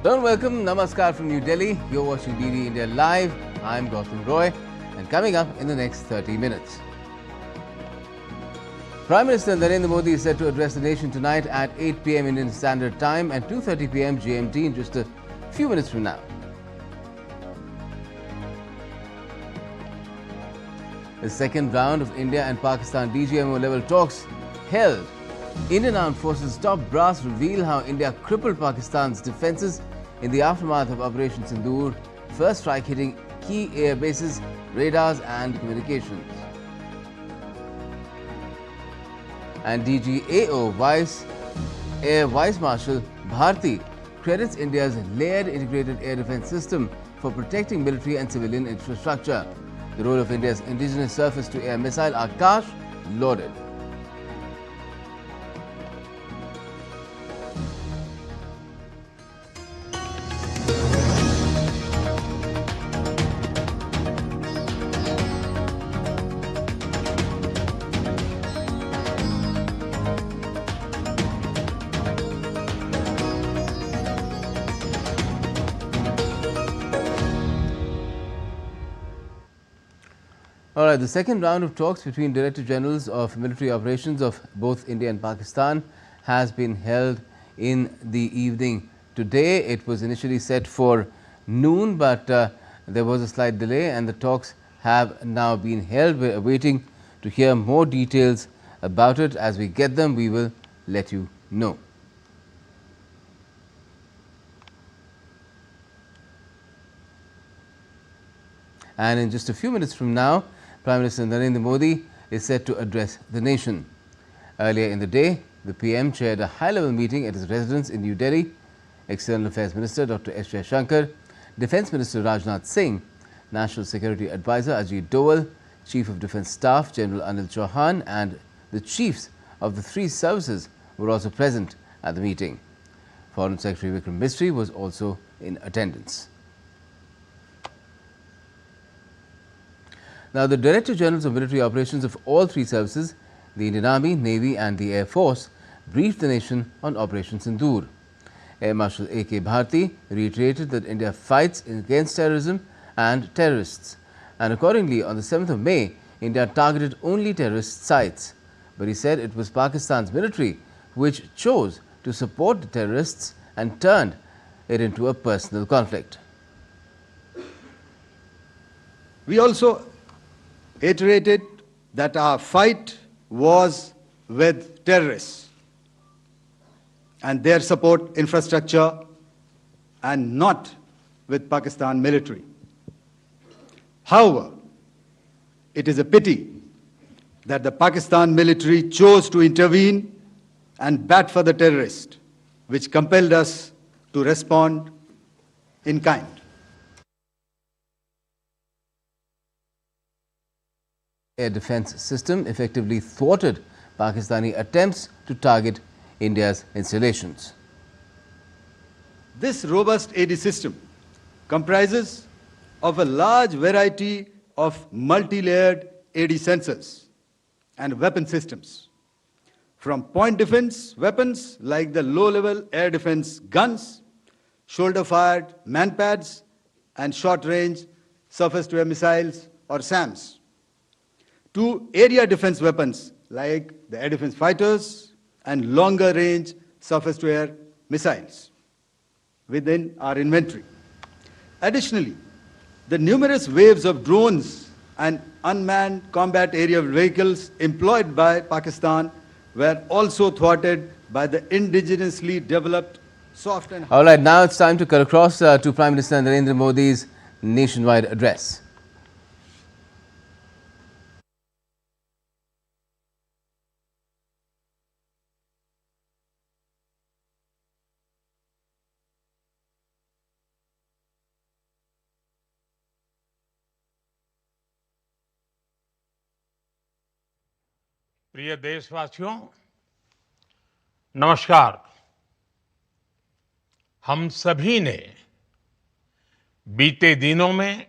Hello, welcome, namaskar from New Delhi. You're watching DD India Live. I'm Gautam Roy, and coming up in the next 30 minutes. Prime Minister Narendra Modi is set to address the nation tonight at 8 p.m. Indian Standard Time and 2:30 p.m. GMT in just a few minutes from now. The second round of India and Pakistan DGMO level talks held. Indian Armed Forces top brass reveal how India crippled Pakistan's defences in the aftermath of Operation Sindoor, first strike hitting key air bases, radars and communications. And DGAO Air Vice Marshal Bharti credits India's layered integrated air defence system for protecting military and civilian infrastructure. The role of India's indigenous surface-to-air missile Akash lauded. Alright, the second round of talks between Director Generals of Military Operations of both India and Pakistan has been held in the evening. Today it was initially set for noon, but there was a slight delay and the talks have now been held. We are waiting to hear more details about it. As we get them, we will let you know. And in just a few minutes from now, Prime Minister Narendra Modi is set to address the nation. Earlier in the day, the PM chaired a high-level meeting at his residence in New Delhi. External Affairs Minister Dr. S. Jaishankar, Defence Minister Rajnath Singh, National Security Advisor Ajit Doval, Chief of Defence Staff General Anil Chauhan and the chiefs of the three services were also present at the meeting. Foreign Secretary Vikram Misri was also in attendance. Now, the Director Generals of Military Operations of all three services, the Indian Army, Navy and the Air Force, briefed the nation on Operation Sindoor. Air Marshal A.K. Bharti reiterated that India fights against terrorism and terrorists, and accordingly on the 7th of May, India targeted only terrorist sites. But he said it was Pakistan's military which chose to support the terrorists and turned it into a personal conflict. We also iterated that our fight was with terrorists and their support infrastructure and not with Pakistan military. However, it is a pity that the Pakistan military chose to intervene and bat for the terrorists, which compelled us to respond in kind. Air defence system effectively thwarted Pakistani attempts to target India's installations. This robust AD system comprises of a large variety of multi-layered AD sensors and weapon systems, from point defense weapons like the low-level air defense guns, shoulder-fired manpads, and short-range surface-to-air missiles or SAMs, to area defense weapons like the air defense fighters and longer range surface-to-air missiles within our inventory. Additionally, the numerous waves of drones and unmanned combat aerial vehicles employed by Pakistan were also thwarted by the indigenously developed soft and... All right, now it's time to cut across to Prime Minister Narendra Modi's nationwide address. प्रिय देशवासियों, नमस्कार। हम सभी ने बीते दिनों में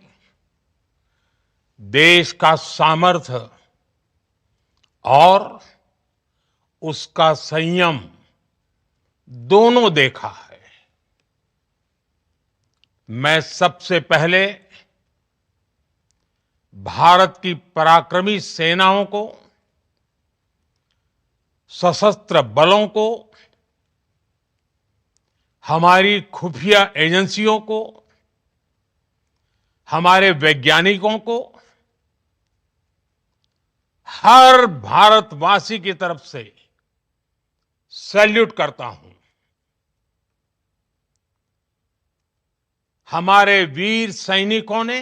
देश का सामर्थ्य और उसका संयम दोनों देखा है। मैं सबसे पहले भारत की पराक्रमी सेनाओं को, सशस्त्र बलों को, हमारी खुफिया एजेंसियों को, हमारे वैज्ञानिकों को, हर भारतवासी की तरफ से सैल्यूट करता हूं। हमारे वीर सैनिकों ने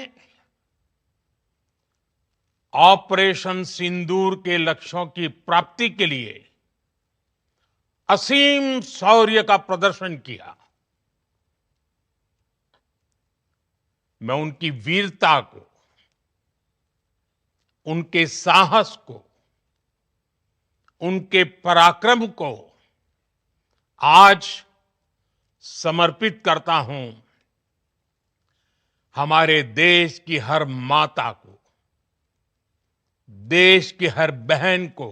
ऑपरेशन सिंदूर के लक्ष्यों की प्राप्ति के लिए असीम शौर्य का प्रदर्शन किया। मैं उनकी वीरता को, उनके साहस को, उनके पराक्रम को आज समर्पित करता हूं हमारे देश की हर माता को, देश की हर बहन को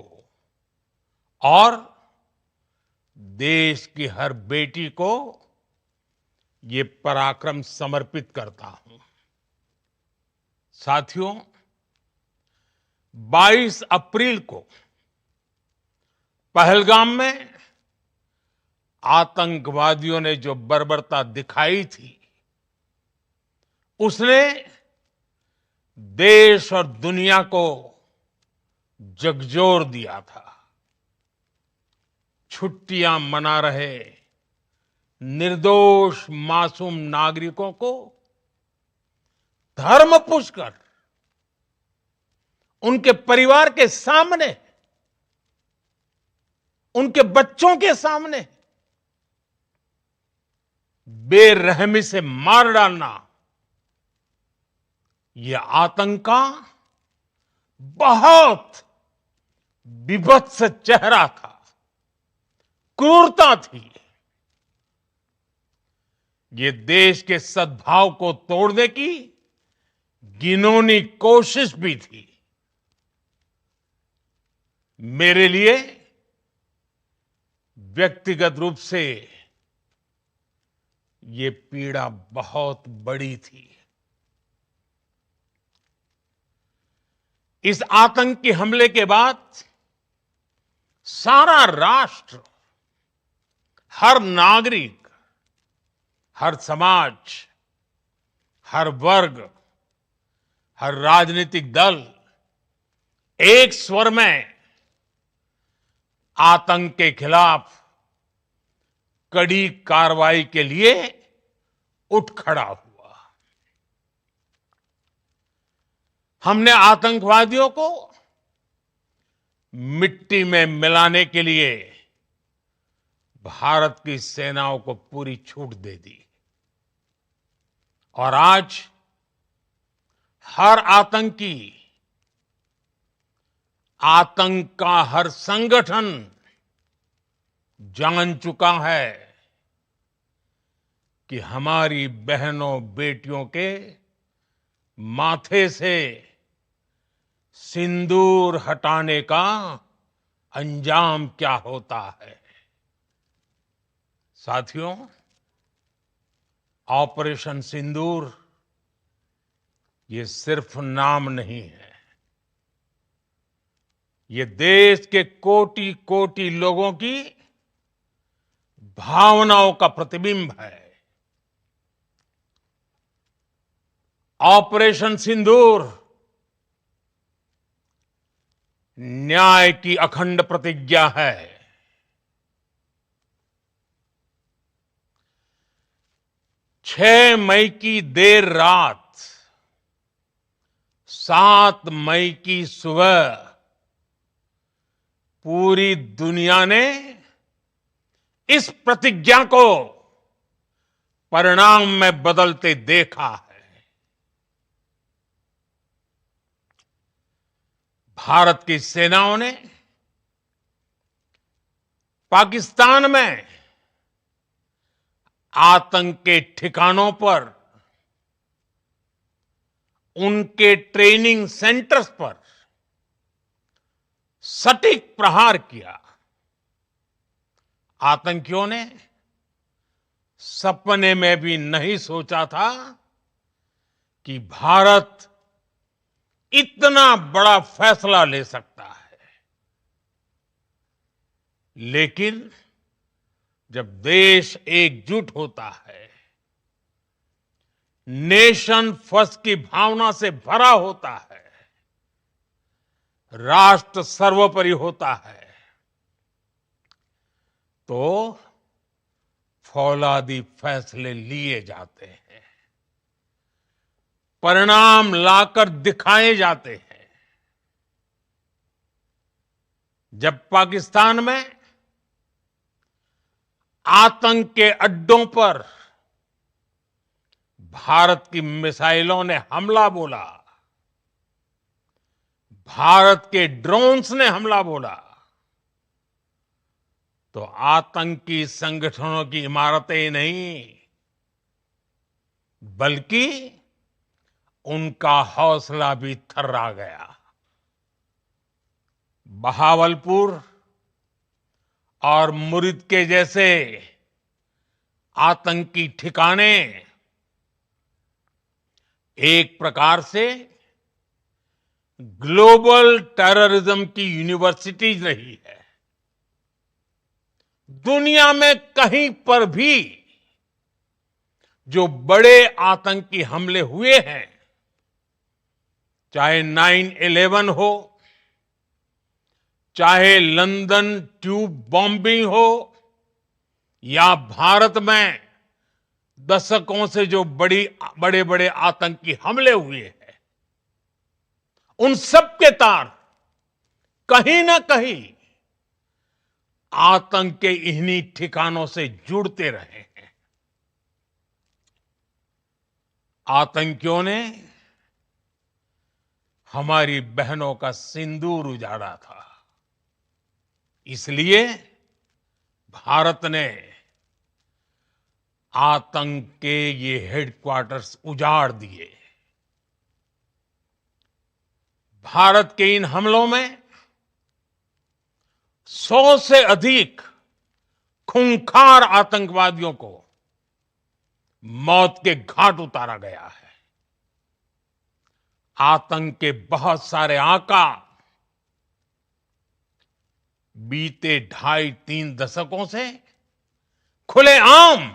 और देश की हर बेटी को ये पराक्रम समर्पित करता हूं। साथियों, 22 अप्रैल को पहलगाम में आतंकवादियों ने जो बर्बरता दिखाई थी, उसने देश और दुनिया को झकझोर दिया था। छुट्टियां मना रहे निर्दोष मासूम नागरिकों को धर्म पूछकर उनके परिवार के सामने, उनके बच्चों के सामने बेरहमी से मार डालना, यह आतंक का बहुत बीभत्स चेहरा था, क्रूरता थी। ये देश के सद्भाव को तोड़ने की घिनौनी कोशिश भी थी। मेरे लिए व्यक्तिगत रूप से ये पीड़ा बहुत बड़ी थी। इस आतंकी हमले के बाद सारा राष्ट्र, हर नागरिक, हर समाज, हर वर्ग, हर राजनीतिक दल एक स्वर में आतंक के खिलाफ कड़ी कार्रवाई के लिए उठ खड़ा हुआ। हमने आतंकवादियों को मिट्टी में मिलाने के लिए भारत की सेनाओं को पूरी छूट दे दी और आज हर आतंकी, आतंक का हर संगठन जान चुका है कि हमारी बहनों बेटियों के माथे से सिंदूर हटाने का अंजाम क्या होता है। साथियों, ऑपरेशन सिंदूर ये सिर्फ नाम नहीं है, ये देश के कोटि कोटि लोगों की भावनाओं का प्रतिबिंब है। ऑपरेशन सिंदूर न्याय की अखंड प्रतिज्ञा है। 6 मई की देर रात, 7 मई की सुबह पूरी दुनिया ने इस प्रतिज्ञा को परिणाम में बदलते देखा है। भारत की सेनाओं ने पाकिस्तान में आतंक के ठिकानों पर, उनके ट्रेनिंग सेंटर्स पर सटीक प्रहार किया। आतंकियों ने सपने में भी नहीं सोचा था कि भारत इतना बड़ा फैसला ले सकता है। लेकिन जब देश एकजुट होता है, नेशन फर्स्ट की भावना से भरा होता है, राष्ट्र सर्वोपरि होता है, तो फौलादी फैसले लिए जाते हैं, परिणाम लाकर दिखाए जाते हैं। जब पाकिस्तान में आतंक के अड्डों पर भारत की मिसाइलों ने हमला बोला, भारत के ड्रोन्स ने हमला बोला, तो आतंकी संगठनों की इमारतें नहीं, बल्कि उनका हौसला भी थर्रा गया। बहावलपुर और मुरिद के जैसे आतंकी ठिकाने एक प्रकार से ग्लोबल टेररिज्म की यूनिवर्सिटीज रही है। दुनिया में कहीं पर भी जो बड़े आतंकी हमले हुए हैं, चाहे 9/11 हो, चाहे लंदन ट्यूब बॉम्बिंग हो, या भारत में दशकों से जो बड़े बड़े आतंकी हमले हुए हैं, उन सब के तार कहीं ना कहीं आतंक के इन्हीं ठिकानों से जुड़ते रहे हैं। आतंकियों ने हमारी बहनों का सिंदूर उजाड़ा था, इसलिए भारत ने आतंक के ये हेडक्वार्टर्स उजाड़ दिए। भारत के इन हमलों में 100 से अधिक खूंखार आतंकवादियों को मौत के घाट उतारा गया है। आतंक के बहुत सारे आका बीते 2.5-3 दशकों से खुलेआम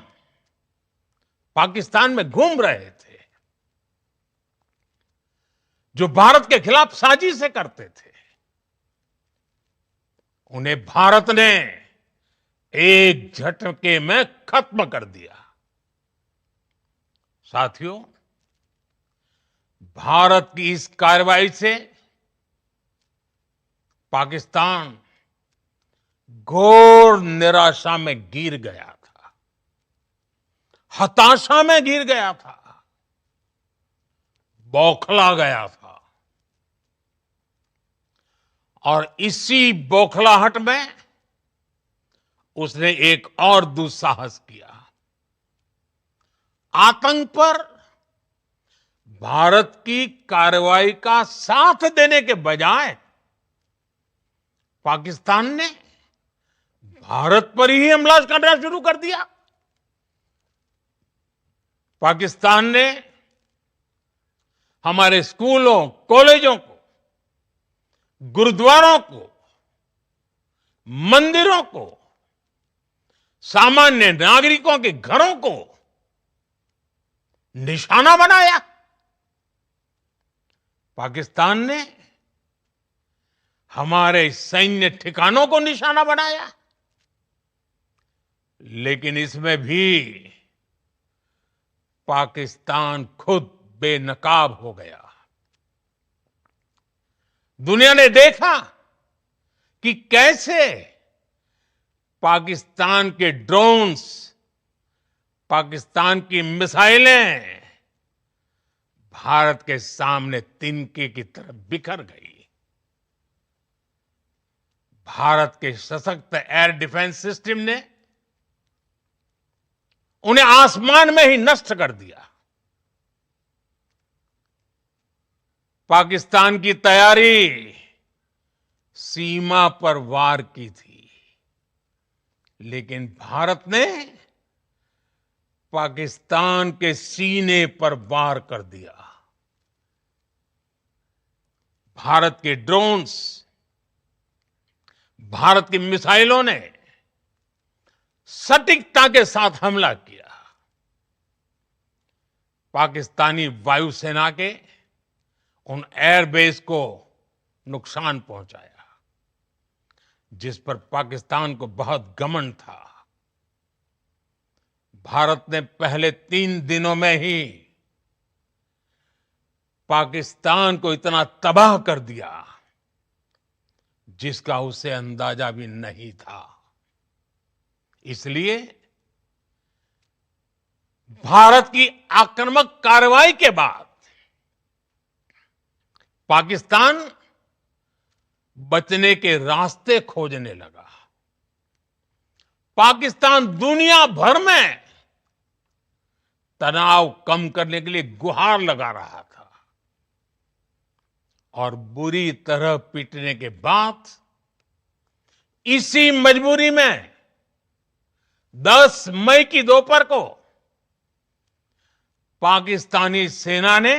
पाकिस्तान में घूम रहे थे, जो भारत के खिलाफ साजिशें करते थे। उन्हें भारत ने एक झटके में खत्म कर दिया। साथियों, भारत की इस कार्रवाई से पाकिस्तान घोर निराशा में गिर गया था, हताशा में गिर गया था, बौखला गया था। और इसी बौखलाहट में उसने एक और दुस्साहस किया। आतंक पर भारत की कार्रवाई का साथ देने के बजाय पाकिस्तान ने भारत पर ही हमला करना शुरू कर दिया। पाकिस्तान ने हमारे स्कूलों, कॉलेजों को, गुरुद्वारों को, मंदिरों को, सामान्य नागरिकों के घरों को निशाना बनाया। पाकिस्तान ने हमारे सैन्य ठिकानों को निशाना बनाया। लेकिन इसमें भी पाकिस्तान खुद बेनकाब हो गया। दुनिया ने देखा कि कैसे पाकिस्तान के ड्रोन्स, पाकिस्तान की मिसाइलें भारत के सामने तिनके की तरह बिखर गई। भारत के सशक्त एयर डिफेंस सिस्टम ने उन्हें आसमान में ही नष्ट कर दिया। पाकिस्तान की तैयारी सीमा पर वार की थी, लेकिन भारत ने पाकिस्तान के सीने पर वार कर दिया। भारत के ड्रोन्स, भारत की मिसाइलों ने सटीकता के साथ हमला किया। पाकिस्तानी वायुसेना के उन एयरबेस को नुकसान पहुंचाया, जिस पर पाकिस्तान को बहुत घमंड था। भारत ने पहले 3 दिनों में ही पाकिस्तान को इतना तबाह कर दिया जिसका उसे अंदाजा भी नहीं था। इसलिए भारत की आक्रामक कार्रवाई के बाद पाकिस्तान बचने के रास्ते खोजने लगा। पाकिस्तान दुनिया भर में तनाव कम करने के लिए गुहार लगा रहा था और बुरी तरह पीटने के बाद इसी मजबूरी में 10 मई की दोपहर को पाकिस्तानी सेना ने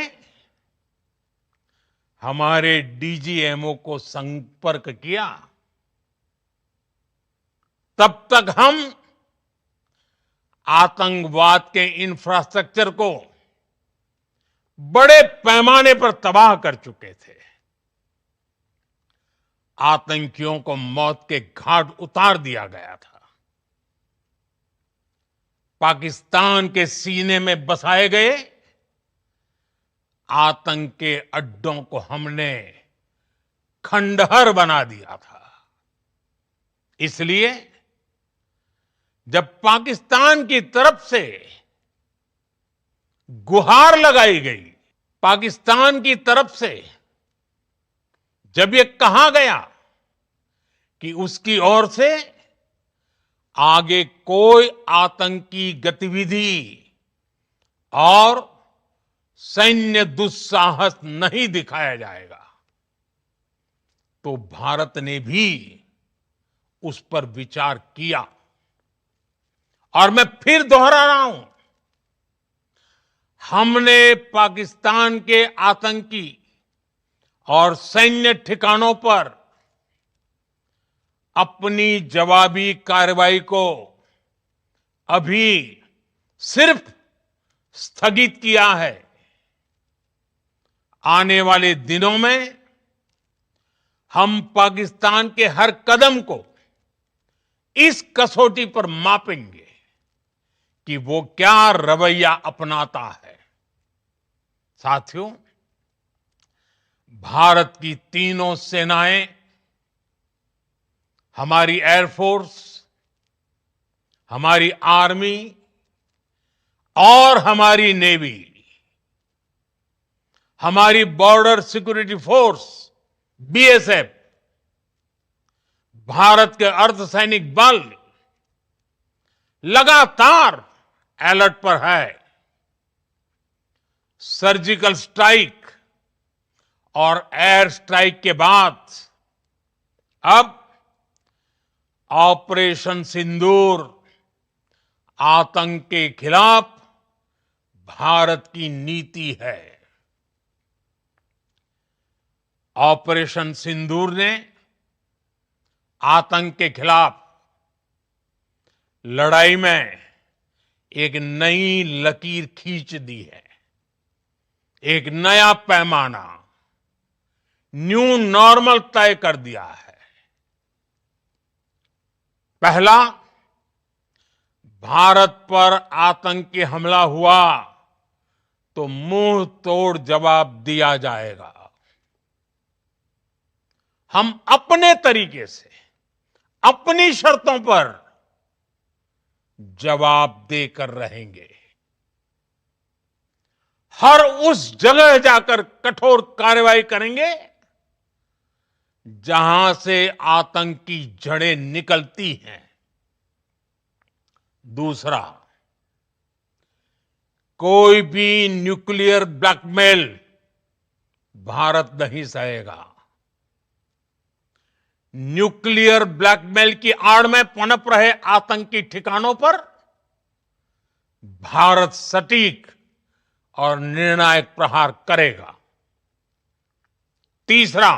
हमारे डीजीएमओ को संपर्क किया। तब तक हम आतंकवाद के इंफ्रास्ट्रक्चर को बड़े पैमाने पर तबाह कर चुके थे। आतंकियों को मौत के घाट उतार दिया गया था। पाकिस्तान के सीने में बसाए गए आतंक के अड्डों को हमने खंडहर बना दिया था। इसलिए जब पाकिस्तान की तरफ से गुहार लगाई गई, पाकिस्तान की तरफ से जब ये कहा गया कि उसकी ओर से आगे कोई आतंकी गतिविधि और सैन्य दुस्साहस नहीं दिखाया जाएगा, तो भारत ने भी उस पर विचार किया। और मैं फिर दोहरा रहा हूं, हमने पाकिस्तान के आतंकी और सैन्य ठिकानों पर अपनी जवाबी कार्रवाई को अभी सिर्फ स्थगित किया है। आने वाले दिनों में हम पाकिस्तान के हर कदम को इस कसौटी पर मापेंगे कि वो क्या रवैया अपनाता है। साथियों, भारत की तीनों सेनाएं, हमारी एयरफोर्स, हमारी आर्मी और हमारी नेवी, हमारी border security force BSF, Bharat के अर्धसैनिक बल लगातार अलर्ट पर है। सर्जिकल स्ट्राइक और एयर स्ट्राइक के बाद अब ऑपरेशन सिंदूर आतंक के खिलाफ भारत की नीति है। ऑपरेशन सिंदूर ने आतंक के खिलाफ लड़ाई में एक नई लकीर खींच दी है, एक नया पैमाना, न्यू नॉर्मल तय कर दिया है। पहला, भारत पर आतंकी हमला हुआ तो मुंह तोड़ जवाब दिया जाएगा। हम अपने तरीके से, अपनी शर्तों पर जवाब देकर रहेंगे। हर उस जगह जाकर कठोर कार्रवाई करेंगे जहां से आतंक की जड़ें निकलती हैं। दूसरा, कोई भी न्यूक्लियर ब्लैकमेल भारत नहीं सहेगा। न्यूक्लियर ब्लैकमेल की आड़ में पनप रहे आतंकी ठिकानों पर भारत सटीक और निर्णायक प्रहार करेगा। तीसरा,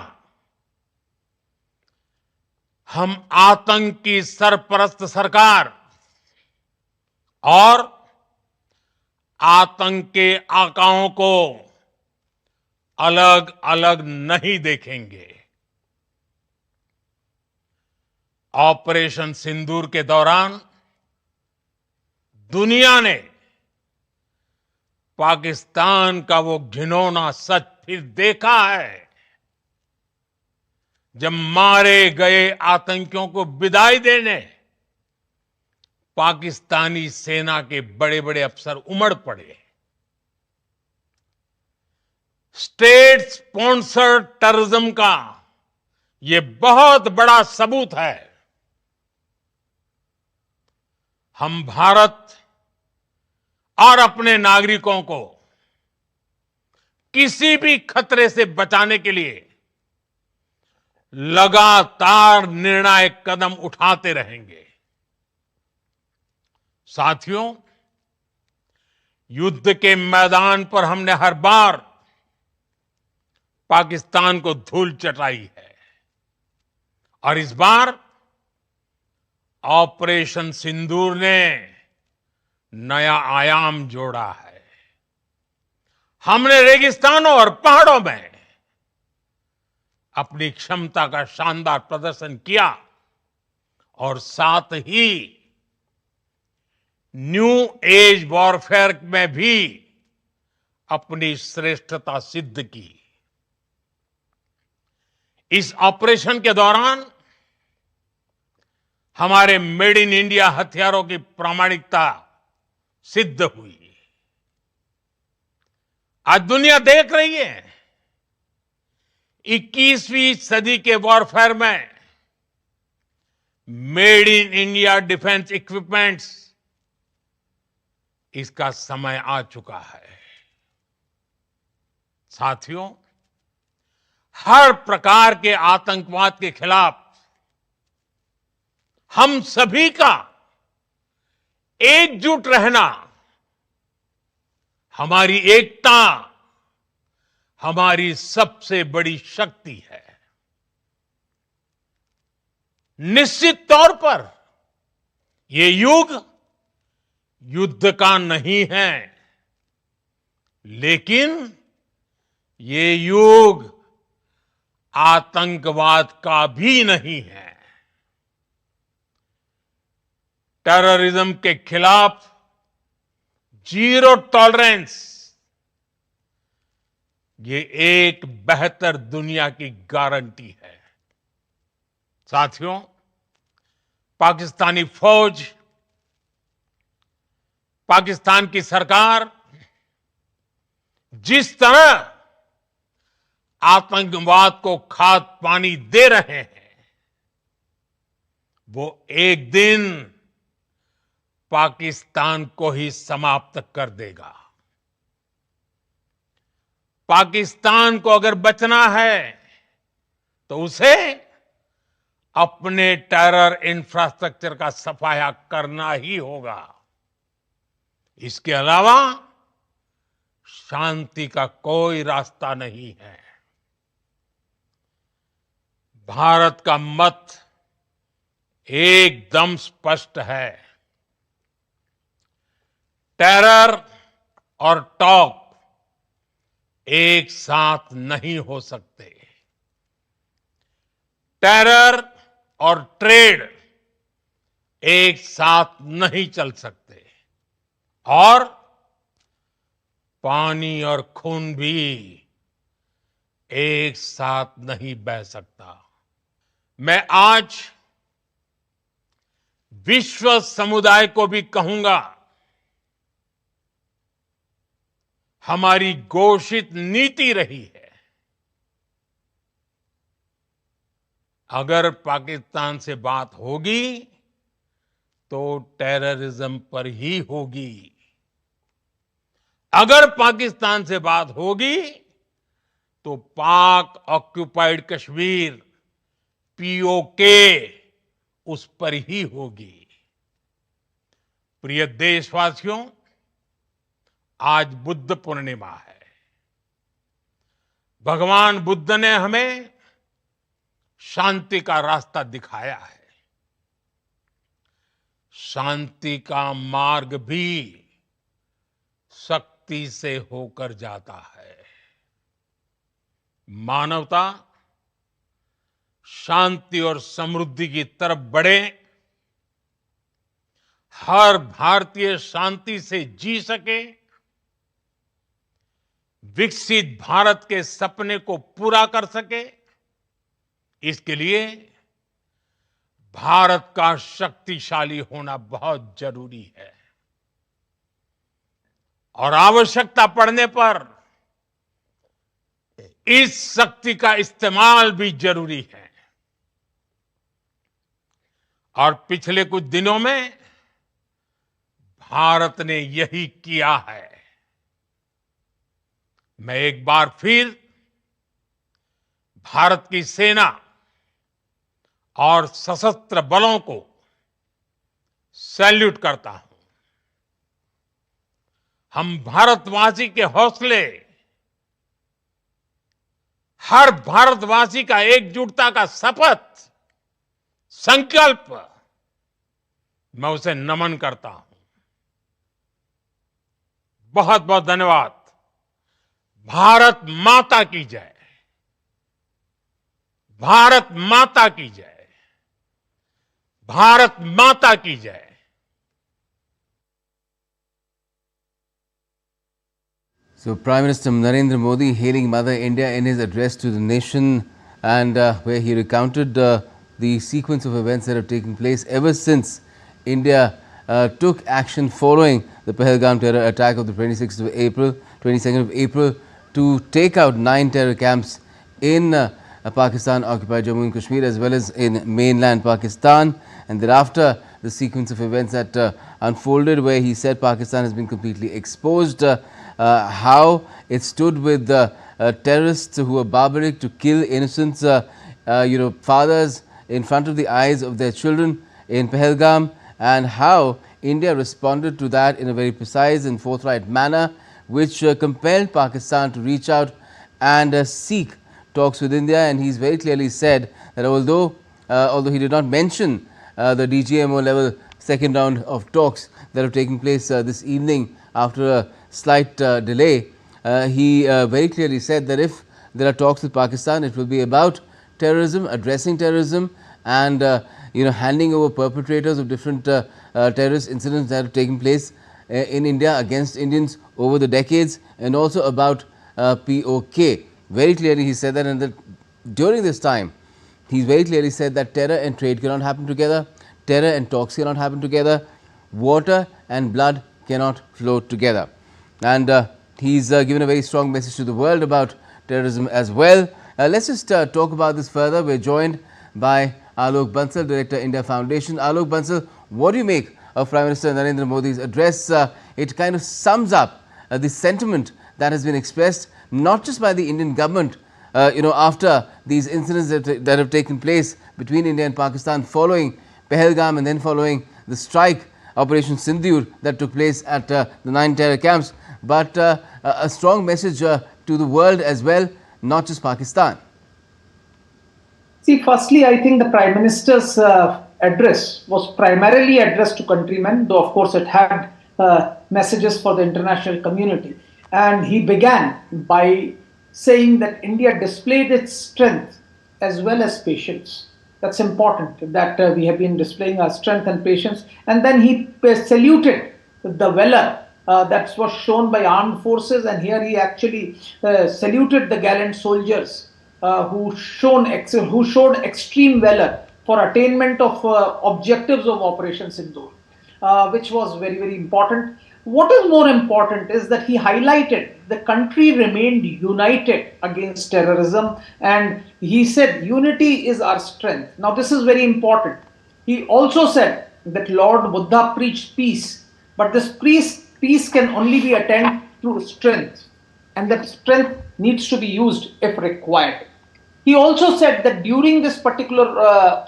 हम आतंक की सरपरस्त सरकार और आतंक के आकाओं को अलग अलग नहीं देखेंगे। ऑपरेशन सिंदूर के दौरान दुनिया ने पाकिस्तान का वो घिनौना सच फिर देखा है, जब मारे गए आतंकियों को विदाई देने पाकिस्तानी सेना के बड़े बड़े अफसर उमड़ पड़े। स्टेट स्पॉन्सर्ड टेररिज्म का ये बहुत बड़ा सबूत है। हम भारत और अपने नागरिकों को किसी भी खतरे से बचाने के लिए लगातार निर्णायक कदम उठाते रहेंगे। साथियों, युद्ध के मैदान पर हमने हर बार पाकिस्तान को धूल चटाई है और इस बार ऑपरेशन सिंदूर ने नया आयाम जोड़ा है। हमने रेगिस्तानों और पहाड़ों में अपनी क्षमता का शानदार प्रदर्शन किया और साथ ही न्यू एज वॉरफेयर में भी अपनी श्रेष्ठता सिद्ध की। इस ऑपरेशन के दौरान हमारे मेड इन इंडिया हथियारों की प्रामाणिकता सिद्ध हुई। आज दुनिया देख रही है 21वीं सदी के वॉरफेयर में made in India defence equipments, इसका समय आ चुका है। साथियों, हर प्रकार के आतंकवाद के खिलाफ हम सभी का एकजुट रहना हमारी एकता, हमारी सबसे बड़ी शक्ति है। निश्चित तौर पर ये युग युद्ध का नहीं है, लेकिन ये युग आतंकवाद का भी नहीं है। टेररिज्म के खिलाफ जीरो टॉलरेंस, ये एक बेहतर दुनिया की गारंटी है। साथियों, पाकिस्तानी फौज, पाकिस्तान की सरकार जिस तरह आतंकवाद को खाद पानी दे रहे हैं, वो एक दिन पाकिस्तान को ही समाप्त कर देगा। पाकिस्तान को अगर बचना है तो उसे अपने टेरर इंफ्रास्ट्रक्चर का सफाया करना ही होगा। इसके अलावा शांति का कोई रास्ता नहीं है। भारत का मत एकदम स्पष्ट है। टेरर और टॉक एक साथ नहीं हो सकते। टेरर और ट्रेड एक साथ नहीं चल सकते और पानी और खून भी एक साथ नहीं बह सकता। मैं आज विश्व समुदाय को भी कहूंगा, हमारी घोषित नीति रही है, अगर पाकिस्तान से बात होगी तो टेररिज्म पर ही होगी। अगर पाकिस्तान से बात होगी तो पाक ऑक्युपाइड कश्मीर पीओके उस पर ही होगी। प्रिय देशवासियों, आज बुद्ध पूर्णिमा है। भगवान बुद्ध ने हमें शांति का रास्ता दिखाया है। शांति का मार्ग भी शक्ति से होकर जाता है। मानवता शांति और समृद्धि की तरफ बढ़े, हर भारतीय शांति से जी सके, विकसित भारत के सपने को पूरा कर सके, इसके लिए भारत का शक्तिशाली होना बहुत जरूरी है। और आवश्यकता पड़ने पर इस शक्ति का इस्तेमाल भी जरूरी है। और पिछले कुछ दिनों में भारत ने यही किया है। मैं एक बार फिर भारत की सेना और सशस्त्र बलों को सैल्यूट करता हूं। हम भारतवासी के हौसले, हर भारतवासी का एकजुटता का शपथ, संकल्प, मैं उसे नमन करता हूं। बहुत बहुत धन्यवाद। भारत माता की जय। भारत माता की जय। भारत माता की जय। So, Prime Minister Narendra Modi hailing Mother India in his address to the nation, and where he recounted the sequence of events that have taken place ever since India took action following the Pahalgam terror attack of the 22nd of April to take out 9 terror camps in Pakistan-occupied Jammu and Kashmir as well as in mainland Pakistan. And thereafter, the sequence of events that unfolded, where he said Pakistan has been completely exposed, how it stood with terrorists who were barbaric to kill innocent fathers in front of the eyes of their children in Pahalgam, and how India responded to that in a very precise and forthright manner, which compelled Pakistan to reach out and seek talks with India. And he's very clearly said that although he did not mention the DGMO level second round of talks that have taken place this evening after a slight delay, he very clearly said that if there are talks with Pakistan, it will be about terrorism, addressing terrorism, and handing over perpetrators of different terrorist incidents that have taken place in India against Indians over the decades, and also about POK. Very clearly he said that, and that during this time he very clearly said that terror and trade cannot happen together, terror and talks cannot happen together, water and blood cannot flow together. And he's given a very strong message to the world about terrorism as well. Let's just talk about this further. We're joined by Alok Bansal, Director, India Foundation. Alok Bansal, what do you make of Prime Minister Narendra Modi's address? It kind of sums up the sentiment that has been expressed not just by the Indian government, after these incidents that have taken place between India and Pakistan following Pahalgam and then following the strike Operation Sindoor that took place at the 9 terror camps, but a strong message to the world as well, not just Pakistan. See, firstly, I think the Prime Minister's address was primarily addressed to countrymen, though of course it had messages for the international community. And he began by saying that India displayed its strength as well as patience. That's important, that we have been displaying our strength and patience. And then he saluted the valor that was shown by armed forces, and here he actually saluted the gallant soldiers who showed extreme valor for attainment of objectives of Operation Sindoor, which was very, very important. What is more important is that he highlighted the country remained united against terrorism, and he said unity is our strength. Now this is very important. He also said that Lord Buddha preached peace, but this peace can only be attained through strength, and that strength needs to be used if required. He also said that during this particular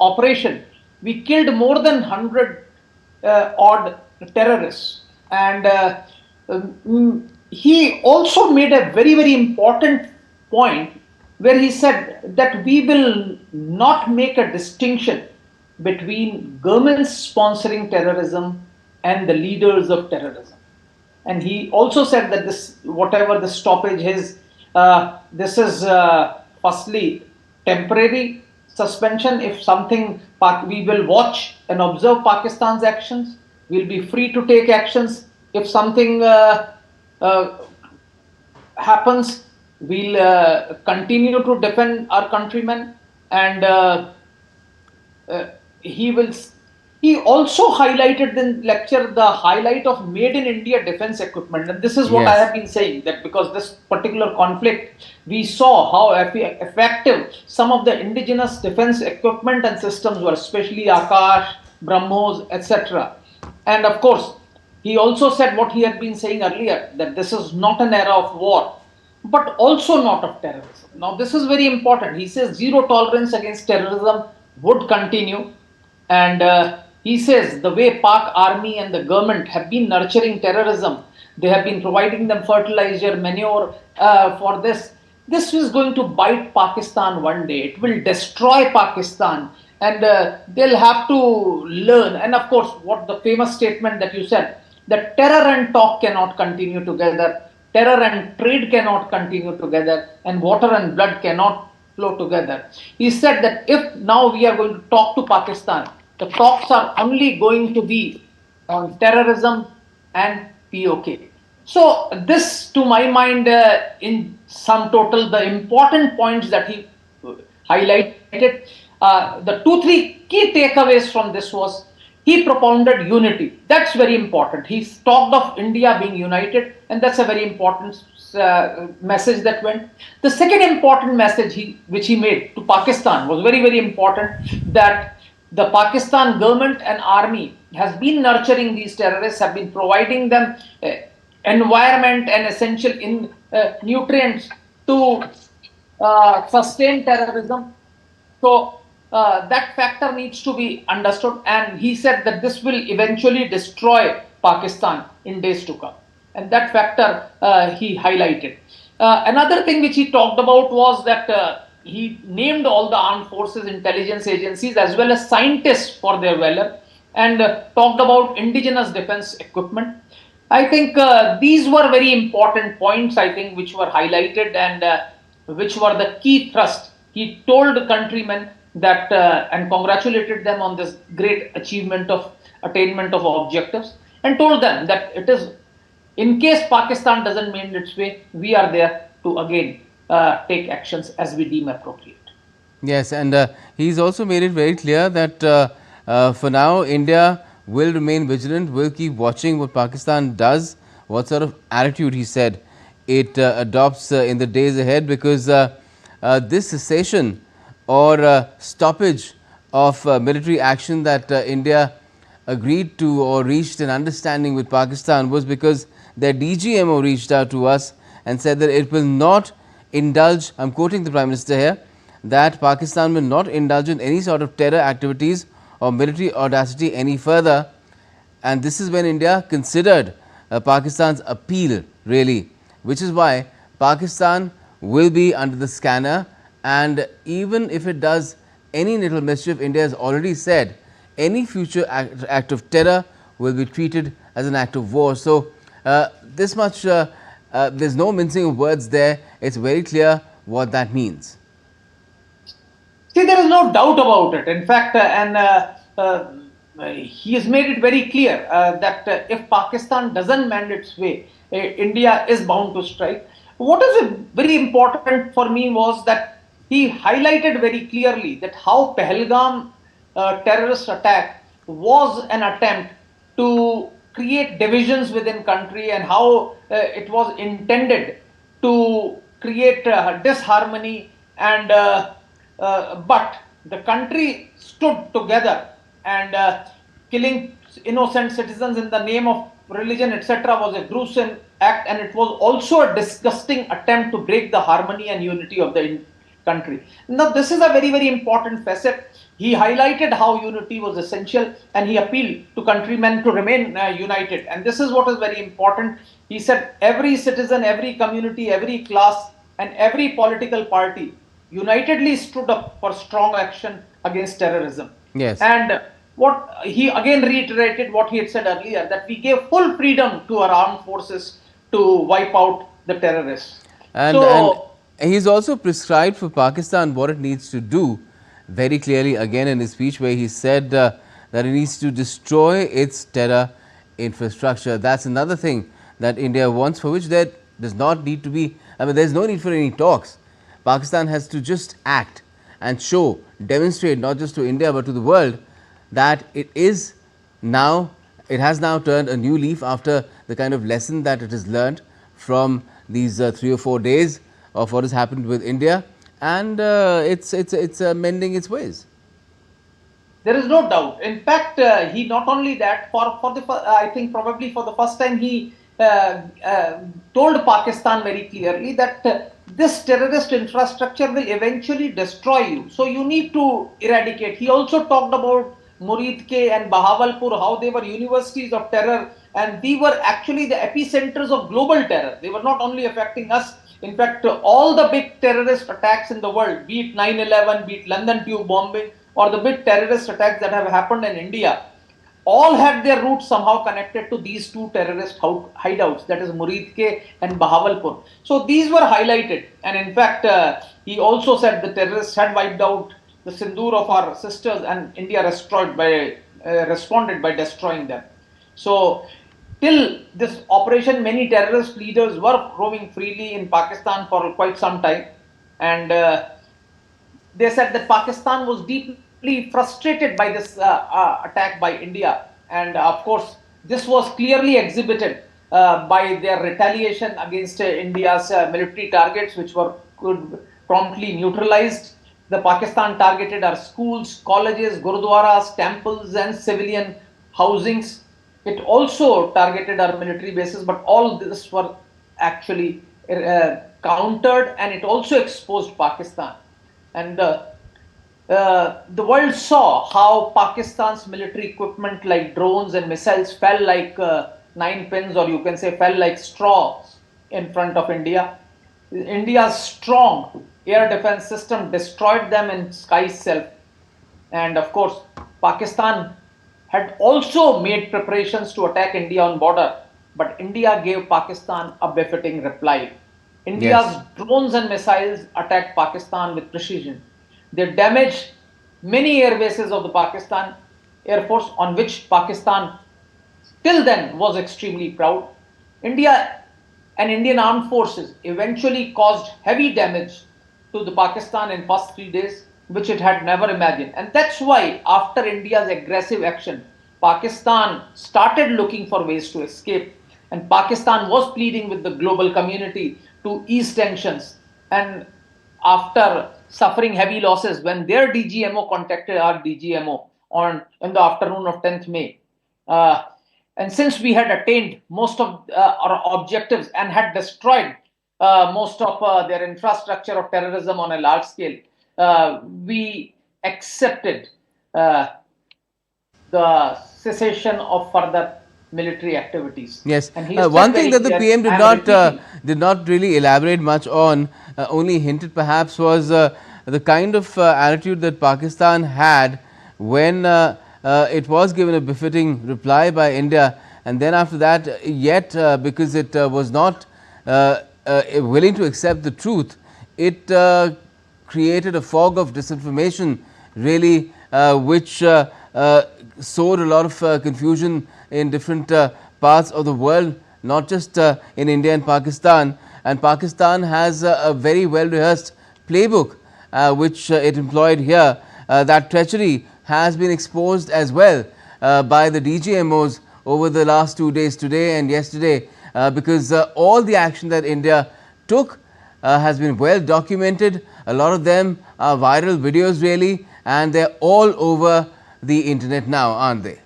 operation, we killed more than 100 odd terrorists, and he also made a very, very important point where he said that we will not make a distinction between governments sponsoring terrorism and the leaders of terrorism. And he also said that this, whatever the stoppage is, this is firstly temporary suspension. If something, we will watch and observe Pakistan's actions. We'll be free to take actions. If something uh, happens, we'll continue to defend our countrymen, and uh, he will. He also highlighted in lecture the highlight of made in India defense equipment, and this is what I Yes. have been saying, that because this particular conflict, we saw how effective some of the indigenous defense equipment and systems were, especially Akash, BrahMos, etc. And of course, he also said what he had been saying earlier, that this is not an era of war, but also not of terrorism. Now, this is very important. He says zero tolerance against terrorism would continue. And he says the way Pak army and the government have been nurturing terrorism, they have been providing them fertilizer, manure for this. This is going to bite Pakistan one day. It will destroy Pakistan. And they'll have to learn. And of course, what the famous statement that you said, that terror and talk cannot continue together, terror and trade cannot continue together, and water and blood cannot flow together. He said that if now we are going to talk to Pakistan, the talks are only going to be on terrorism and POK. So, this, to my mind, in sum total, the important points that he highlighted, the two, three key takeaways from this was he propounded unity. That's very important. He talked of India being united, and that's a very important message that went. The second important message which he made to Pakistan was very, very important, that the Pakistan government and army has been nurturing these terrorists, have been providing them environment and essential nutrients to sustain terrorism. So that factor needs to be understood, and he said that this will eventually destroy Pakistan in days to come, and that factor he highlighted. Another thing which he talked about was that he named all the armed forces, intelligence agencies, as well as scientists for their valor, and talked about indigenous defense equipment. I think these were very important points, I think, which were highlighted, and which were the key thrust. He told the countrymen that and congratulated them on this great achievement of attainment of objectives, and told them that it is, in case Pakistan doesn't mend its way, we are there to again take actions as we deem appropriate. Yes, and he's also made it very clear that for now India will remain vigilant, will keep watching what Pakistan does, what sort of attitude, he said, it adopts in the days ahead, because this cessation or stoppage of military action that India agreed to or reached an understanding with Pakistan was because their DGMO reached out to us and said that it will not indulge, I am quoting the Prime Minister here, that Pakistan will not indulge in any sort of terror activities or military audacity any further. And this is when India considered Pakistan's appeal, really, which is why Pakistan will be under the scanner, and even if it does any little mischief, India has already said any future act of terror will be treated as an act of war. So, this much, there is no mincing of words there, it is very clear what that means. See, there is no doubt about it. In fact, he has made it very clear that if Pakistan doesn't mend its way, India is bound to strike. What is very important for me was that he highlighted very clearly that how Pahalgam terrorist attack was an attempt to create divisions within country, and how it was intended to create disharmony, and but the country stood together, and killing innocent citizens in the name of religion, etc., was a gruesome act, and it was also a disgusting attempt to break the harmony and unity of the country. Now, this is a very, very important facet. He highlighted how unity was essential, and he appealed to countrymen to remain united. And this is what is very important. He said every citizen, every community, every class, and every political party unitedly stood up for strong action against terrorism. Yes. And what he again reiterated what he had said earlier, that we gave full freedom to our armed forces to wipe out the terrorists. And he's also prescribed for Pakistan what it needs to do very clearly again in his speech, where he said that it needs to destroy its terror infrastructure. That's another thing that India wants, for which there does not need to be, I mean, there's no need for any talks. Pakistan has to just act and show, demonstrate not just to India but to the world that it is now, it has now turned a new leaf after the kind of lesson that it has learned from these 3 or 4 days of what has happened with India, and it's mending its ways. There is no doubt. In fact, he not only that, I think probably for the first time, he told Pakistan very clearly that this terrorist infrastructure will eventually destroy you. So you need to eradicate. He also talked about Murid Ke and Bahawalpur, how they were universities of terror, and we were actually the epicenters of global terror. They were not only affecting us. In fact, all the big terrorist attacks in the world, be it 9/11, be it London tube bombing, or the big terrorist attacks that have happened in India, all had their roots somehow connected to these two terrorist hideouts, that is Murid Ke and Bahawalpur. So these were highlighted, and in fact, he also said the terrorists had wiped out the sindoor of our sisters, and India responded by destroying them. So till this operation, many terrorist leaders were roaming freely in Pakistan for quite some time, and they said that Pakistan was deeply frustrated by this attack by India, and of course this was clearly exhibited by their retaliation against India's military targets, which were promptly neutralized. The Pakistan targeted our schools, colleges, gurudwaras, temples, and civilian housings. It also targeted our military bases, but all this were actually countered, and it also exposed Pakistan. And the world saw how Pakistan's military equipment like drones and missiles fell like nine pins, or you can say fell like straws in front of India. India's strong air defense system destroyed them in sky itself. And of course, Pakistan had also made preparations to attack India on border, but India gave Pakistan a befitting reply. India's drones and missiles attacked Pakistan with precision. They damaged many air bases of the Pakistan Air Force, on which Pakistan till then was extremely proud. India and Indian armed forces eventually caused heavy damage to the Pakistan in first 3 days, which it had never imagined. And that's why after India's aggressive action, Pakistan started looking for ways to escape, and Pakistan was pleading with the global community to ease tensions. And after suffering heavy losses, when their DGMO contacted our DGMO in the afternoon of 10th May, and since we had attained most of our objectives and had destroyed most of their infrastructure of terrorism on a large scale, we accepted the cessation of further military activities. Yes, and one thing that the PM did not really elaborate much on, only hinted perhaps, was the kind of attitude that Pakistan had when it was given a befitting reply by India, and then after that, yet because it was not willing to accept the truth, it created a fog of disinformation, really, which sowed a lot of confusion in different parts of the world, not just in India and Pakistan. And Pakistan has a very well rehearsed playbook which it employed here. That treachery has been exposed as well by the DGMOs over the last 2 days, today and yesterday, because all the action that India took has been well documented. A lot of them are viral videos really, and they are all over the internet now, aren't they?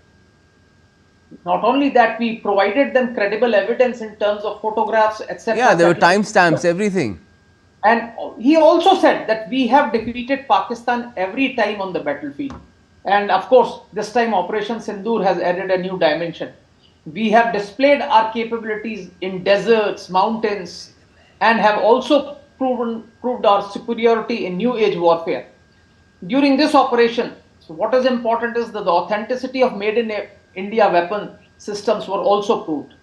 Not only that, we provided them credible evidence in terms of photographs, etc. Yeah, there were timestamps, everything. And he also said that we have defeated Pakistan every time on the battlefield. And of course, this time Operation Sindoor has added a new dimension. We have displayed our capabilities in deserts, mountains, and have also proved our superiority in new age warfare. During this operation, so what is important is that the authenticity of made in India weapon systems were also proved.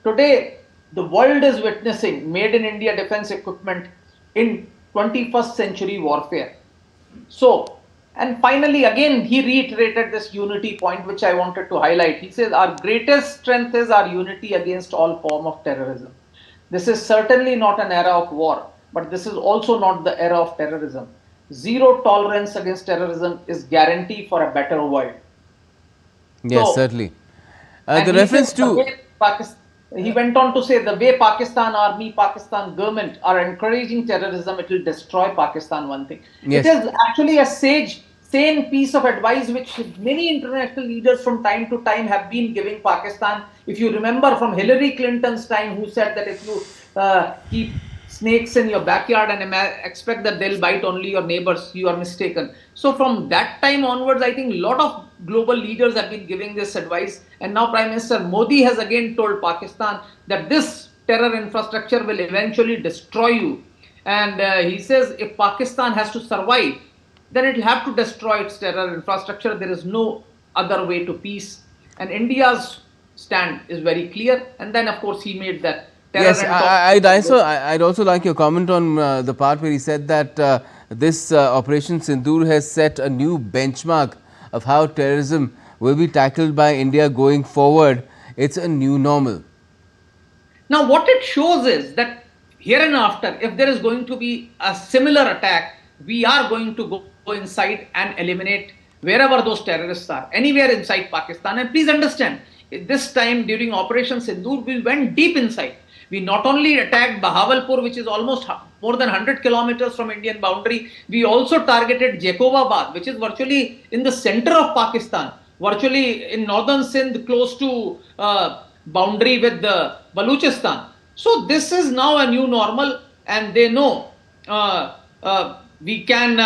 Today, the world is witnessing made in India defense equipment in 21st century warfare. So, and finally, again, he reiterated this unity point, which I wanted to highlight. He says, our greatest strength is our unity against all form of terrorism. This is certainly not an era of war, but this is also not the era of terrorism. Zero tolerance against terrorism is guarantee for a better world. Yes, So, certainly. and The he reference said the to way he went on to say the way Pakistan army, Pakistan government are encouraging terrorism, it will destroy Pakistan. One thing. Yes. It is actually a sane piece of advice which many international leaders from time to time have been giving Pakistan. If you remember from Hillary Clinton's time, who said that if you keep snakes in your backyard and expect that they'll bite only your neighbors, you are mistaken. So from that time onwards, I think a lot of global leaders have been giving this advice. And now Prime Minister Modi has again told Pakistan that this terror infrastructure will eventually destroy you. And he says if Pakistan has to survive, then it will have to destroy its terror infrastructure. There is no other way to peace. And India's stand is very clear. And then, of course, he made that terror. Yes, I'd also like your comment on the part where he said that this Operation Sindoor has set a new benchmark of how terrorism will be tackled by India going forward. It's a new normal. Now, what it shows is that here and after, if there is going to be a similar attack, we are going to go inside and eliminate wherever those terrorists are, anywhere inside Pakistan. And please understand, this time during Operation Sindoor, we went deep inside. We not only attacked Bahawalpur, which is almost more than 100 kilometers from Indian boundary, we also targeted Jacobabad, which is virtually in the center of Pakistan, virtually in northern Sindh, close to boundary with the Baluchistan. So this is now a new normal, and they know we can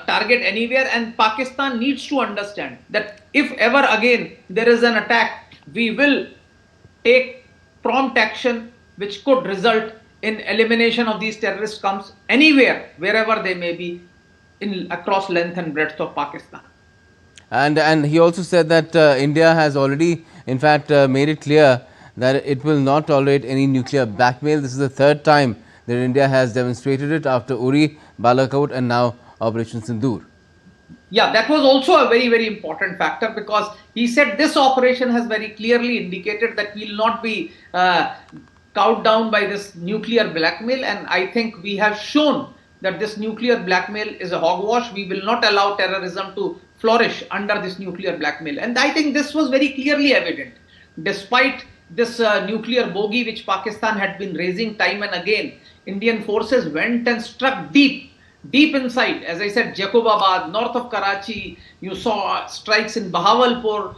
target anywhere, and Pakistan needs to understand that if ever again there is an attack, we will take prompt action which could result in elimination of these terrorist camps anywhere, wherever they may be, across length and breadth of Pakistan. And he also said that India has already, in fact, made it clear that it will not tolerate any nuclear blackmail. This is the third time that India has demonstrated it after Uri, Balakot, and now Operation Sindoor. Yeah, that was also a very, very important factor, because he said this operation has very clearly indicated that we will not be cowed down by this nuclear blackmail. And I think we have shown that this nuclear blackmail is a hogwash. We will not allow terrorism to flourish under this nuclear blackmail. And I think this was very clearly evident. Despite this nuclear bogey which Pakistan had been raising time and again, Indian forces went and struck deep inside. As I said, Jacobabad, north of Karachi, you saw strikes in Bahawalpur,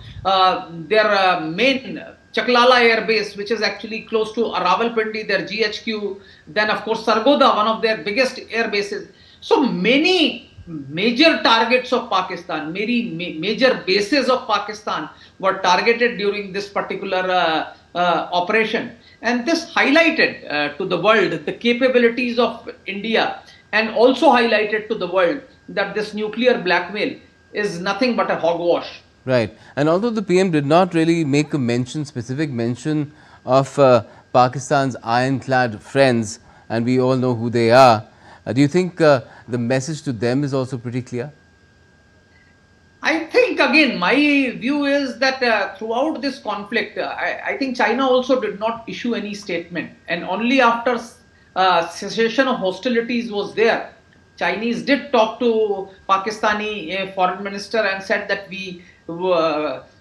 their main Chaklala Air Base, which is actually close to Rawalpindi, their GHQ. Then, of course, Sargodha, one of their biggest air bases. So many major targets of Pakistan, many major bases of Pakistan were targeted during this particular operation. And this highlighted to the world the capabilities of India, and also highlighted to the world that this nuclear blackmail is nothing but a hogwash. Right. And although the PM did not really make a specific mention of Pakistan's ironclad friends, and we all know who they are, do you think the message to them is also pretty clear? I think, again, my view is that throughout this conflict, I think China also did not issue any statement. And only after cessation of hostilities was there, Chinese did talk to Pakistani foreign minister and said that we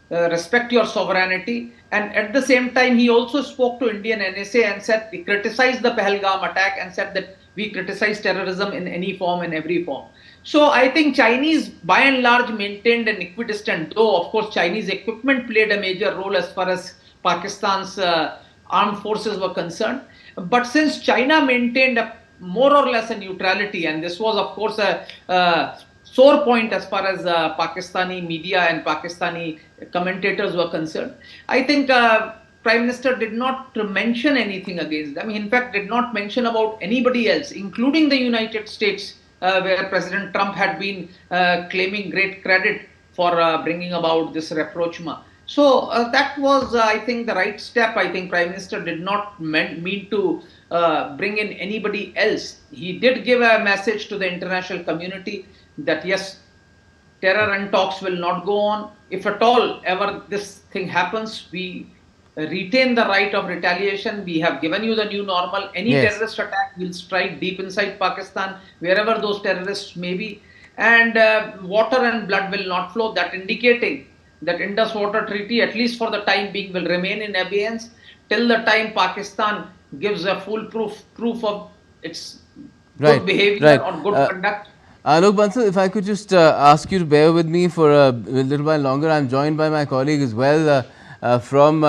respect your sovereignty. And at the same time, he also spoke to Indian NSA and said, he criticized the Pahalgam attack and said that we criticize terrorism in any form, in every form. So I think Chinese by and large maintained an equidistant, though of course Chinese equipment played a major role as far as Pakistan's armed forces were concerned. But since China maintained more or less a neutrality, and this was of course a sore point as far as Pakistani media and Pakistani commentators were concerned, I think Prime Minister did not mention anything against them. He, in fact, did not mention about anybody else, including the United States, where President Trump had been claiming great credit for bringing about this rapprochement. So that was, I think, the right step. I think Prime Minister did not mean to bring in anybody else. He did give a message to the international community that yes, terror and talks will not go on. If at all ever this thing happens, we retain the right of retaliation. We have given you the new normal. Any terrorist attack will strike deep inside Pakistan, wherever those terrorists may be. And water and blood will not flow, that indicating that Indus Water Treaty, at least for the time being, will remain in abeyance till the time Pakistan gives a foolproof proof of its good behavior or good conduct. Alok Bansal, if I could just ask you to bear with me for a little while longer. I'm joined by my colleague as well from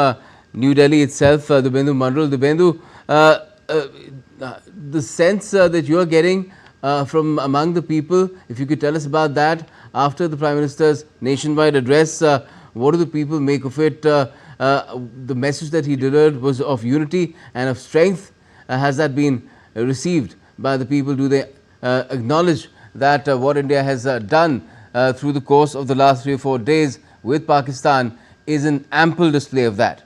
New Delhi itself, Dibyendu Mandral. Dibyendu, the sense that you are getting from among the people, if you could tell us about that after the Prime Minister's nationwide address, what do the people make of it? The message that he delivered was of unity and of strength. Has that been received by the people? Do they acknowledge that what India has done through the course of the last 3 or 4 days with Pakistan is an ample display of that?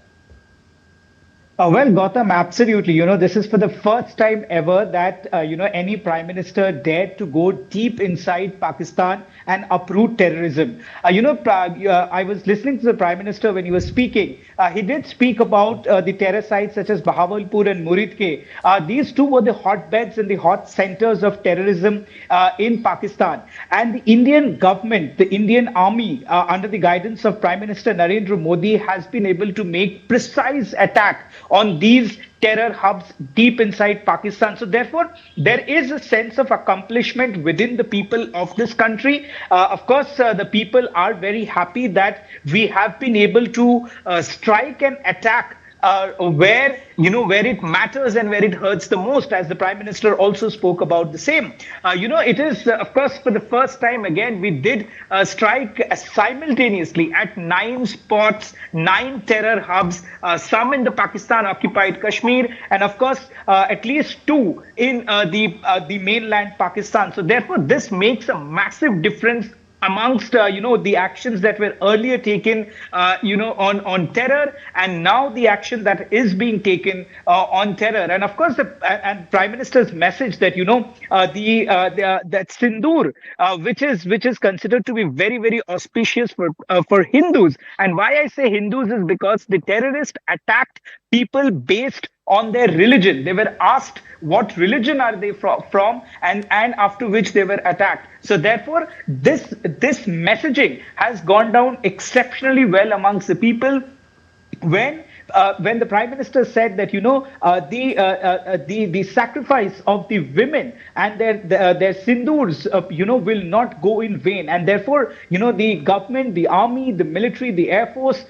Well, Gautam, absolutely. This is for the first time ever that, any prime minister dared to go deep inside Pakistan and uproot terrorism. I was listening to the prime minister when he was speaking. He did speak about the terror sites such as Bahawalpur and Muridke. These two were the hotbeds and the hot centers of terrorism in Pakistan. And the Indian government, the Indian army, under the guidance of Prime Minister Narendra Modi, has been able to make precise attack on these terror hubs deep inside Pakistan. So therefore, there is a sense of accomplishment within the people of this country. Of course, the people are very happy that we have been able to strike and attack where it matters and where it hurts the most, as the Prime Minister also spoke about the same. It is, of course, for the first time again, we did strike simultaneously at 9 spots, 9 terror hubs, some in the Pakistan-occupied Kashmir, and of course, at least 2 in the mainland Pakistan. So therefore, this makes a massive difference amongst the actions that were earlier taken on terror, and now the action that is being taken on terror. And of course, the Prime Minister's message that that Sindoor, which is considered to be very, very auspicious for Hindus. And why I say Hindus is because the terrorist attacked people based on their religion. They were asked what religion are they from, and after which they were attacked. So therefore, this messaging has gone down exceptionally well amongst the people. When the Prime Minister said that the sacrifice of the women and their sindoors will not go in vain, and therefore the government, the army, the military, the air force,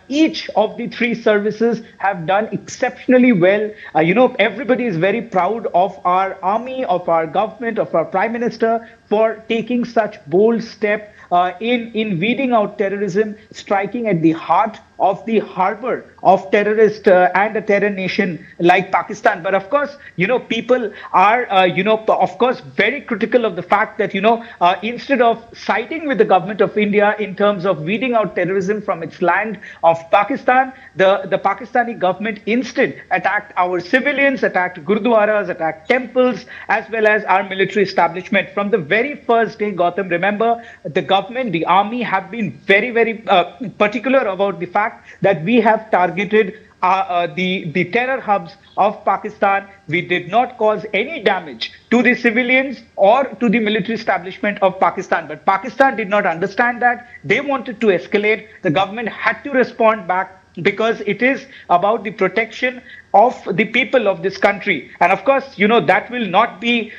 each of the 3 services have done exceptionally well. Everybody is very proud of our army, of our government, of our Prime Minister for taking such bold step in weeding out terrorism, striking at the heart of the harbor of terrorist and a terror nation like Pakistan. But of course, people are, of course, very critical of the fact that, instead of siding with the government of India in terms of weeding out terrorism from its land of Pakistan, the Pakistani government instead attacked our civilians, attacked gurdwaras, attacked temples, as well as our military establishment. From the very first day, Gautam, remember, the government, the army have been very, very particular about the fact that we have targeted the terror hubs of Pakistan. We did not cause any damage to the civilians or to the military establishment of Pakistan. But Pakistan did not understand that. They wanted to escalate. The government had to respond back, because it is about the protection of the people of this country. And of course, that will not be,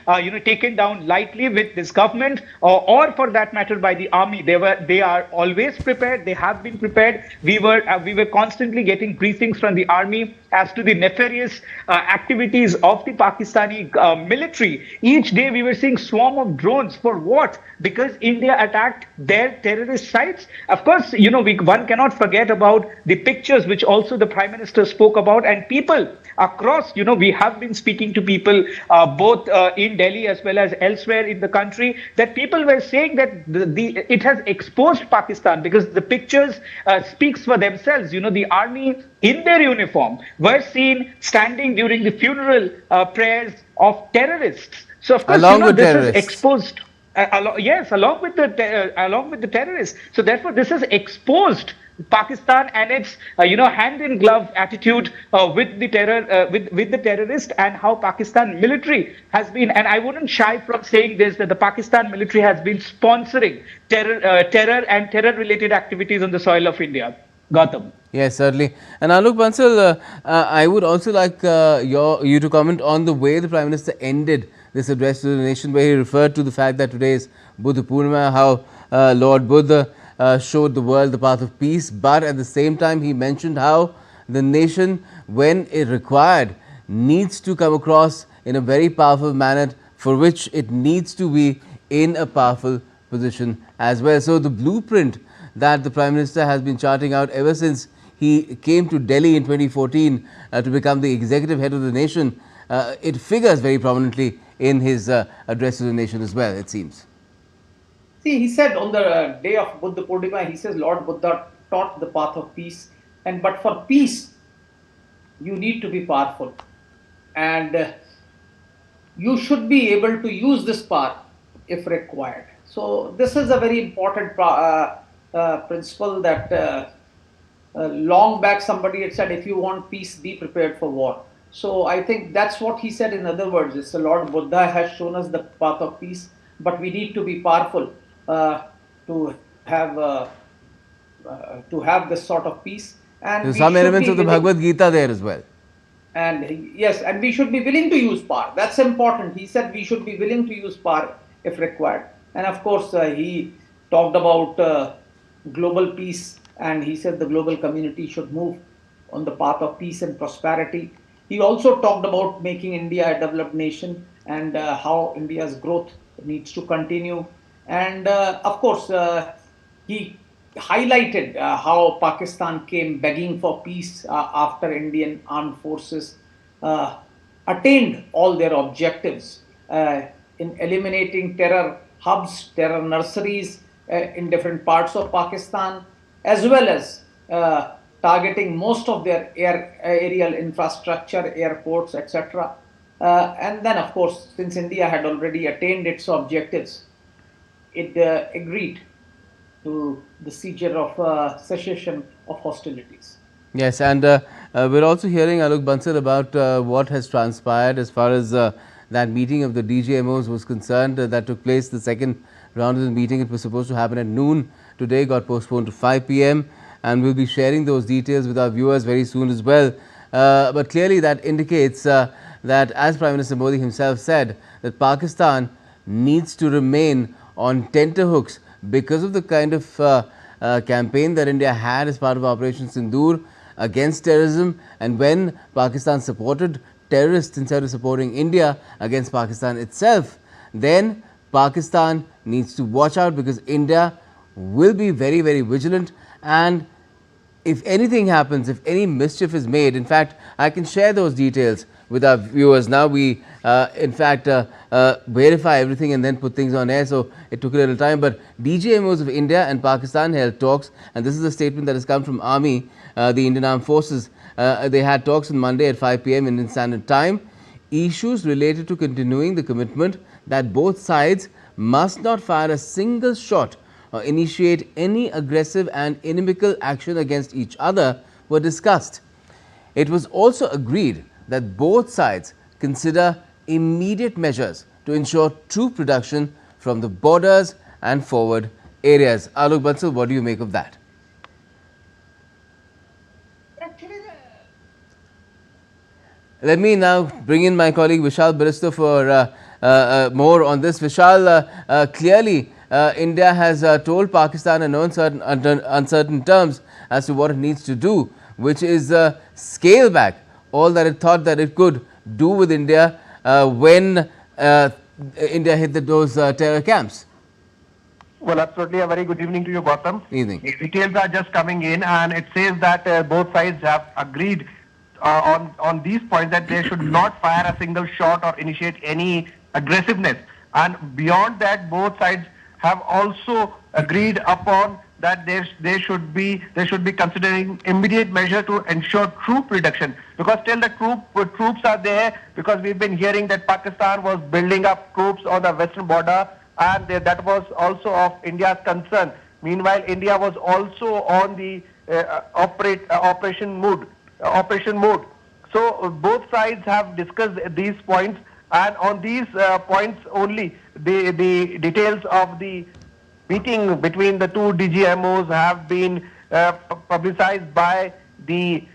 taken down lightly with this government, or for that matter by the army. They are always prepared. They have been prepared. We were constantly getting briefings from the army as to the nefarious activities of the Pakistani military. Each day we were seeing swarm of drones. For what? Because India attacked their terrorist sites. Of course, one cannot forget about the pictures which also the Prime Minister spoke about, and people across, we have been speaking to people both in Delhi as well as elsewhere in the country, that people were saying that it has exposed Pakistan, because the pictures speaks for themselves. The army in their uniform were seen standing during the funeral prayers of terrorists. So of course, Along with this terrorists. is exposed. Yes, along with the terrorists. So therefore, this has exposed Pakistan and its hand in glove attitude with the terrorist, and how Pakistan military has been. And I wouldn't shy from saying this, that the Pakistan military has been sponsoring terror and terror related activities on the soil of India. Gautam. Yes, certainly. And Alok Bansal, I would also like you to comment on the way the Prime Minister ended this address to the nation, where he referred to the fact that today is Buddha Purnima, how Lord Buddha showed the world the path of peace, but at the same time he mentioned how the nation, when it required, needs to come across in a very powerful manner, for which it needs to be in a powerful position as well. So the blueprint that the Prime Minister has been charting out ever since he came to Delhi in 2014 to become the executive head of the nation, it figures very prominently in his address to the nation as well, it seems. See, he said on the day of Buddha Purnima, he says Lord Buddha taught the path of peace, but for peace, you need to be powerful, and you should be able to use this power if required. So this is a very important principle that long back somebody had said, if you want peace, be prepared for war. So I think that's what he said. In other words, it's the Lord Buddha has shown us the path of peace, but we need to be powerful to have this sort of peace. And There's some elements of the Bhagavad Gita there as well. And yes, and we should be willing to use power. That's important. He said we should be willing to use power if required. And of course, he talked about global peace, and he said the global community should move on the path of peace and prosperity. He also talked about making India a developed nation, and how India's growth needs to continue. And of course, he highlighted how Pakistan came begging for peace after Indian armed forces attained all their objectives in eliminating terror hubs, terror nurseries in different parts of Pakistan, as well as targeting most of their aerial infrastructure, airports, etc. And then, of course, since India had already attained its objectives, it agreed to the seizure of cessation of hostilities. Yes, and we're also hearing, Alok Bansal, about what has transpired as far as that meeting of the DGMOs was concerned that took place. The second round of the meeting, it was supposed to happen at noon today, got postponed to 5 p.m. and we'll be sharing those details with our viewers very soon as well. But clearly that indicates that, as Prime Minister Modi himself said, that Pakistan needs to remain on tenterhooks because of the kind of campaign that India had as part of Operation Sindoor against terrorism, and when Pakistan supported terrorists instead of supporting India against Pakistan itself, then Pakistan needs to watch out, because India will be very, very vigilant. And if anything happens, if any mischief is made, in fact, I can share those details with our viewers now. We in fact verify everything and then put things on air, so it took a little time. But DGMOs of India and Pakistan held talks, and this is a statement that has come from Army, the Indian Armed Forces. They had talks on Monday at 5 p.m. Indian Standard Time. Issues related to continuing the commitment that both sides must not fire a single shot or initiate any aggressive and inimical action against each other were discussed. It was also agreed that both sides consider immediate measures to ensure troop production from the borders and forward areas. Alok Bansal, what do you make of that? Let me now bring in my colleague Vishal Baristo for more on this. Vishal, clearly India has told Pakistan in uncertain terms as to what it needs to do, which is scale back all that it thought that it could do with India when India hit those terror camps. Well, absolutely. A very good evening to you, Gautam. Evening. The details are just coming in, and it says that both sides have agreed on these points that they should not fire a single shot or initiate any aggressiveness. And beyond that, both sides have also agreed upon that they should be considering immediate measure to ensure troop reduction, because still the troops are there, because we've been hearing that Pakistan was building up troops on the western border, and that was also of India's concern. Meanwhile, India was also on the operation mode. So both sides have discussed these points, and on these points only the details of the meeting between the two DGMOs have been publicized by the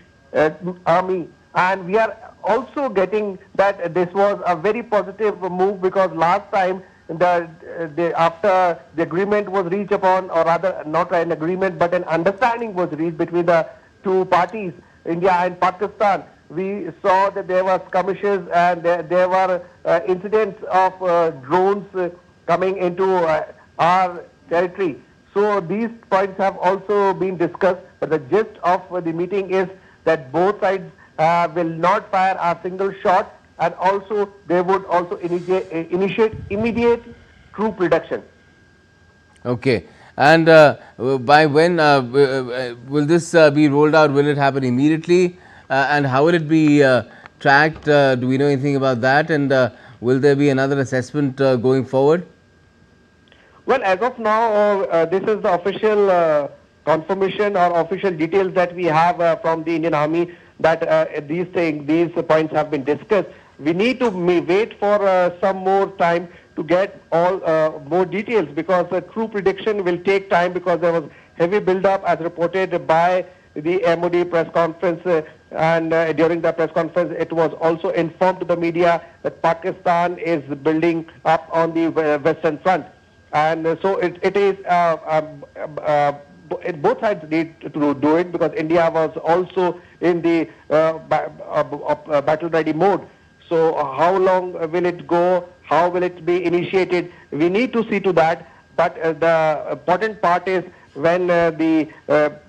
army, and we are also getting that this was a very positive move, because last time after the agreement was reached upon, or rather not an agreement but an understanding was reached between the two parties, India and Pakistan, we saw that there were skirmishes and there were incidents of drones coming into our territory. So these points have also been discussed, but the gist of the meeting is that both sides will not fire a single shot, and also they would also initiate immediate troop reduction. Okay. And by when will this be rolled out? Will it happen immediately? And how will it be tracked? Do we know anything about that? And will there be another assessment going forward? Well, as of now, this is the official confirmation or official details that we have from the Indian Army, that these points have been discussed. We need to wait for some more time to get all more details, because troop reduction will take time, because there was heavy build-up as reported by the MOD press conference, and during the press conference it was also informed to the media that Pakistan is building up on the western front, and so it is both sides need to do it, because India was also in the battle-ready mode. So how long will it go? How will it be initiated? We need to see to that. But the important part is, when the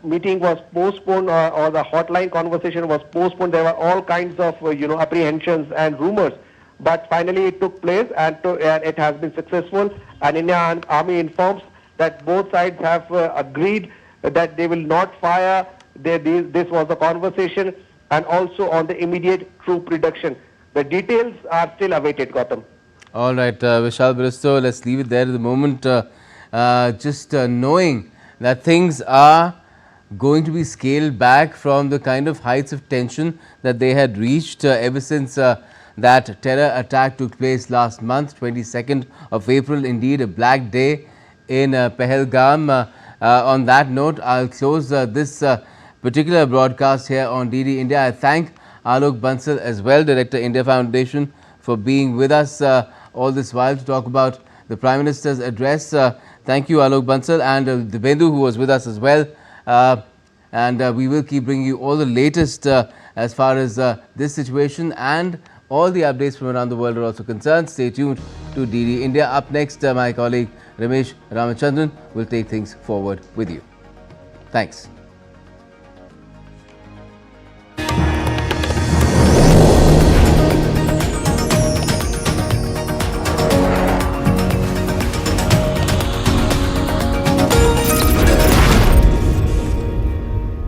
meeting was postponed, or the hotline conversation was postponed, there were all kinds of apprehensions and rumors. But finally it took place, and it has been successful. And Indian Army informs that both sides have agreed that they will not fire. This was the conversation, and also on the immediate troop reduction. The details are still awaited, Gautam. All right, Vishal Baristo, let's leave it there at the moment. Just knowing that things are going to be scaled back from the kind of heights of tension that they had reached ever since that terror attack took place last month, 22nd of April, indeed a black day in Pahalgam. On that note, I'll close this particular broadcast here on DD India. I thank Alok Bansal as well, Director, India Foundation, for being with us all this while to talk about the Prime Minister's address. Thank you, Alok Bansal, and Dibendu, who was with us as well. And we will keep bringing you all the latest as far as this situation, and all the updates from around the world are also concerned. Stay tuned to DD India. Up next, my colleague Ramesh Ramachandran will take things forward with you. Thanks.